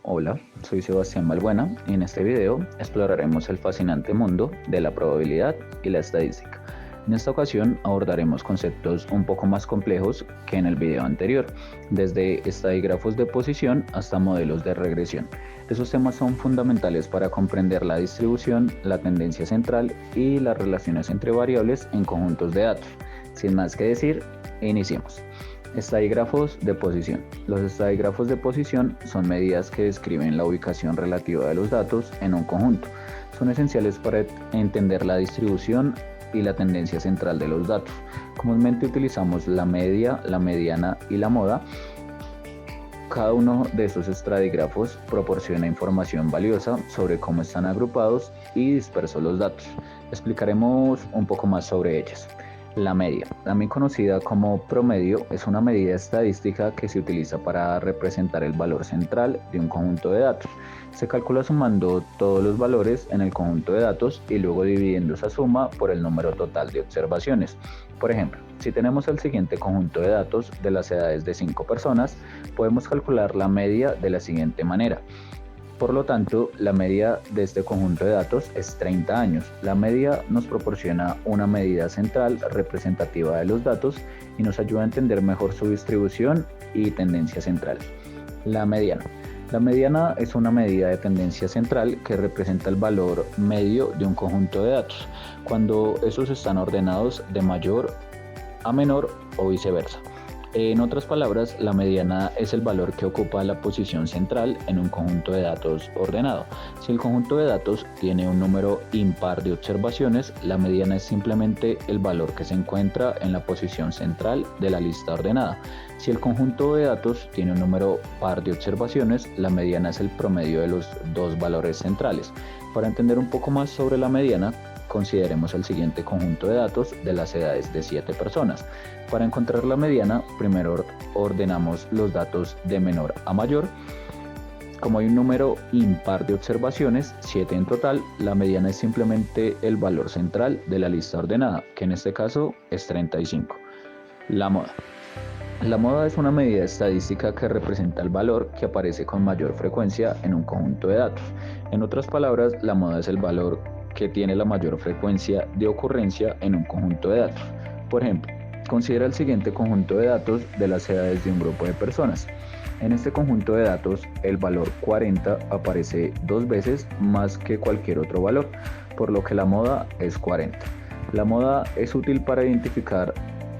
Hola, soy Sebastián Balbuena y en este video exploraremos el fascinante mundo de la probabilidad y la estadística. En esta ocasión abordaremos conceptos un poco más complejos que en el video anterior, desde estadígrafos de posición hasta modelos de regresión. Esos temas son fundamentales para comprender la distribución, la tendencia central y las relaciones entre variables en conjuntos de datos. Sin más que decir, iniciemos. Estadígrafos de posición. Los estadígrafos de posición son medidas que describen la ubicación relativa de los datos en un conjunto. Son esenciales para entender la distribución y la tendencia central de los datos. Comúnmente utilizamos la media, la mediana y la moda. Cada uno de esos estadígrafos proporciona información valiosa sobre cómo están agrupados y dispersos los datos. Explicaremos un poco más sobre ellas. La media, también conocida como promedio, es una medida estadística que se utiliza para representar el valor central de un conjunto de datos. Se calcula sumando todos los valores en el conjunto de datos y luego dividiendo esa suma por el número total de observaciones. Por ejemplo, si tenemos el siguiente conjunto de datos de las edades de 5 personas, podemos calcular la media de la siguiente manera. Por lo tanto, la media de este conjunto de datos es 30 años. La media nos proporciona una medida central representativa de los datos y nos ayuda a entender mejor su distribución y tendencia central. La mediana. La mediana es una medida de tendencia central que representa el valor medio de un conjunto de datos, cuando esos están ordenados de mayor a menor o viceversa. En otras palabras, la mediana es el valor que ocupa la posición central en un conjunto de datos ordenado. Si el conjunto de datos tiene un número impar de observaciones, la mediana es simplemente el valor que se encuentra en la posición central de la lista ordenada. Si el conjunto de datos tiene un número par de observaciones, la mediana es el promedio de los dos valores centrales. Para entender un poco más sobre la mediana, consideremos el siguiente conjunto de datos de las edades de 7 personas. Para encontrar la mediana, primero ordenamos los datos de menor a mayor. Como hay un número impar de observaciones, 7 en total, la mediana es simplemente el valor central de la lista ordenada, que en este caso es 35. La moda. La moda es una medida estadística que representa el valor que aparece con mayor frecuencia en un conjunto de datos. En otras palabras, la moda es el valor que tiene la mayor frecuencia de ocurrencia en un conjunto de datos. Por ejemplo, considera el siguiente conjunto de datos de las edades de un grupo de personas. En este conjunto de datos, el valor 40 aparece 2 veces más que cualquier otro valor, por lo que la moda es 40. La moda es útil para identificar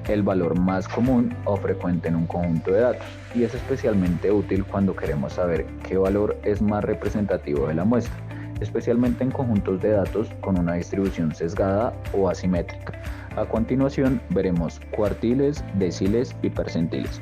el valor más común o frecuente en un conjunto de datos y es especialmente útil cuando queremos saber qué valor es más representativo de la muestra, especialmente en conjuntos de datos con una distribución sesgada o asimétrica. A continuación veremos cuartiles, deciles y percentiles.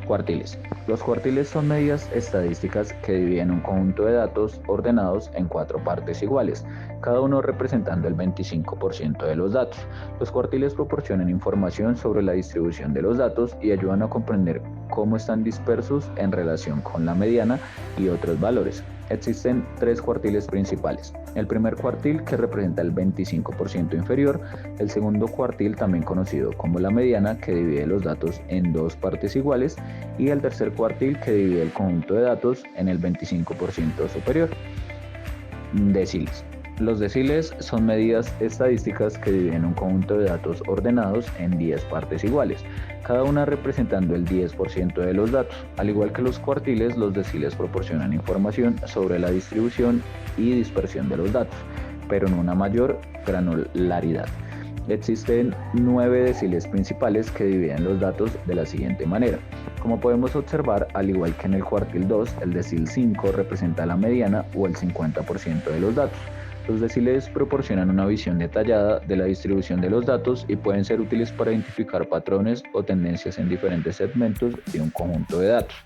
Cuartiles. Los cuartiles son medidas estadísticas que dividen un conjunto de datos ordenados en 4 partes iguales, cada uno representando el 25% de los datos. Los cuartiles proporcionan información sobre la distribución de los datos y ayudan a comprender cómo están dispersos en relación con la mediana y otros valores. Existen 3 cuartiles principales. El primer cuartil, que representa el 25% inferior, el segundo cuartil, también conocido como la mediana, que divide los datos en 2 partes iguales, y el tercer cuartil, que divide el conjunto de datos en el 25% superior. Deciles. Los deciles son medidas estadísticas que dividen un conjunto de datos ordenados en 10 partes iguales, cada una representando el 10% de los datos. Al igual que los cuartiles, los deciles proporcionan información sobre la distribución y dispersión de los datos, pero en una mayor granularidad. Existen 9 deciles principales que dividen los datos de la siguiente manera. Como podemos observar, al igual que en el cuartil 2, el decil 5 representa la mediana o el 50% de los datos. Los deciles proporcionan una visión detallada de la distribución de los datos y pueden ser útiles para identificar patrones o tendencias en diferentes segmentos de un conjunto de datos.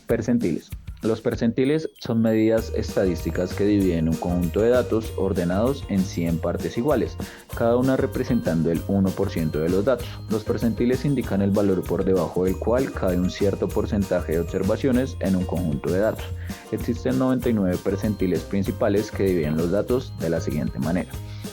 Percentiles. Los percentiles son medidas estadísticas que dividen un conjunto de datos ordenados en 100 partes iguales, cada una representando el 1% de los datos. Los percentiles indican el valor por debajo del cual cae un cierto porcentaje de observaciones en un conjunto de datos. Existen 99 percentiles principales que dividen los datos de la siguiente manera.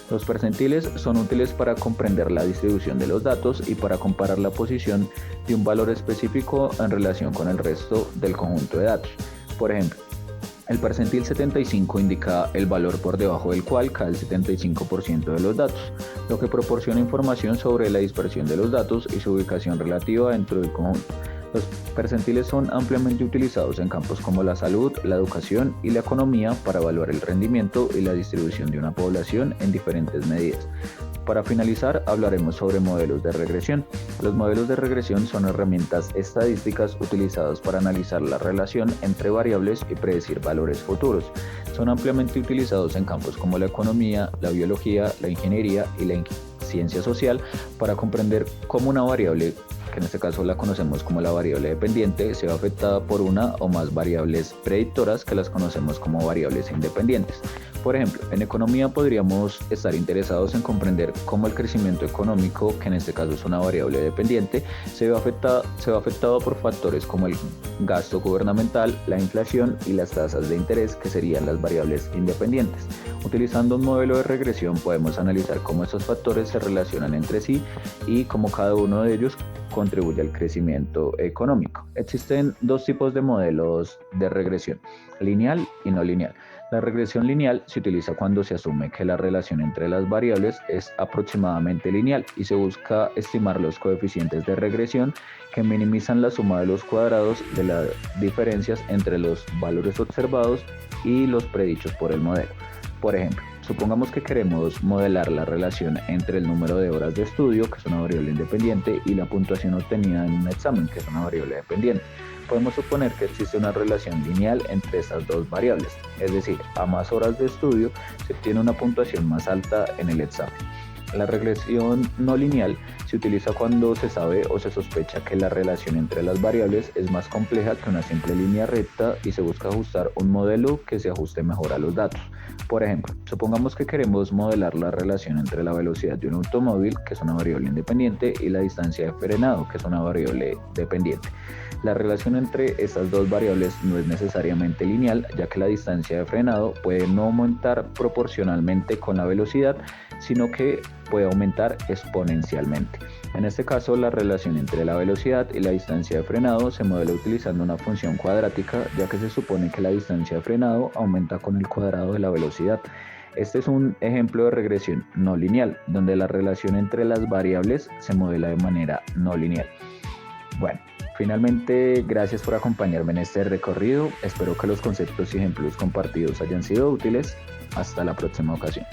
Los percentiles son útiles para comprender la distribución de los datos y para comparar la posición de un valor específico en relación con el resto del conjunto de datos. Por ejemplo, El percentil 75 indica el valor por debajo del cual cae el 75% de los datos, lo que proporciona información sobre la dispersión de los datos y su ubicación relativa dentro del conjunto. Los percentiles son ampliamente utilizados en campos como la salud, la educación y la economía para evaluar el rendimiento y la distribución de una población en diferentes medidas. Para finalizar, hablaremos sobre modelos de regresión. Los modelos de regresión son herramientas estadísticas utilizadas para analizar la relación entre variables y predecir valores futuros. Son ampliamente utilizados en campos como la economía, la biología, la ingeniería y la ciencia social para comprender cómo una variable, que en este caso la conocemos como la variable dependiente, se ve afectada por una o más variables predictoras que las conocemos como variables independientes. Por ejemplo, en economía podríamos estar interesados en comprender cómo el crecimiento económico, que en este caso es una variable dependiente, se ve afectado por factores como el gasto gubernamental, la inflación y las tasas de interés, que serían las variables independientes. Utilizando un modelo de regresión podemos analizar cómo estos factores se relacionan entre sí y cómo cada uno de ellos contribuye al crecimiento económico. Existen dos tipos de modelos de regresión, lineal y no lineal. La regresión lineal se utiliza cuando se asume que la relación entre las variables es aproximadamente lineal y se busca estimar los coeficientes de regresión que minimizan la suma de los cuadrados de las diferencias entre los valores observados y los predichos por el modelo. Por ejemplo, supongamos que queremos modelar la relación entre el número de horas de estudio, que es una variable independiente, y la puntuación obtenida en un examen, que es una variable dependiente. Podemos suponer que existe una relación lineal entre estas dos variables, es decir, a más horas de estudio se obtiene una puntuación más alta en el examen. La regresión no lineal se utiliza cuando se sabe o se sospecha que la relación entre las variables es más compleja que una simple línea recta y se busca ajustar un modelo que se ajuste mejor a los datos. Por ejemplo, supongamos que queremos modelar la relación entre la velocidad de un automóvil, que es una variable independiente, y la distancia de frenado, que es una variable dependiente. La relación entre estas dos variables no es necesariamente lineal, ya que la distancia de frenado puede no aumentar proporcionalmente con la velocidad, sino que puede aumentar exponencialmente. En este caso, la relación entre la velocidad y la distancia de frenado se modela utilizando una función cuadrática, ya que se supone que la distancia de frenado aumenta con el cuadrado de la velocidad. Este es un ejemplo de regresión no lineal, donde la relación entre las variables se modela de manera no lineal. Bueno, finalmente, gracias por acompañarme en este recorrido. Espero que los conceptos y ejemplos compartidos hayan sido útiles. Hasta la próxima ocasión.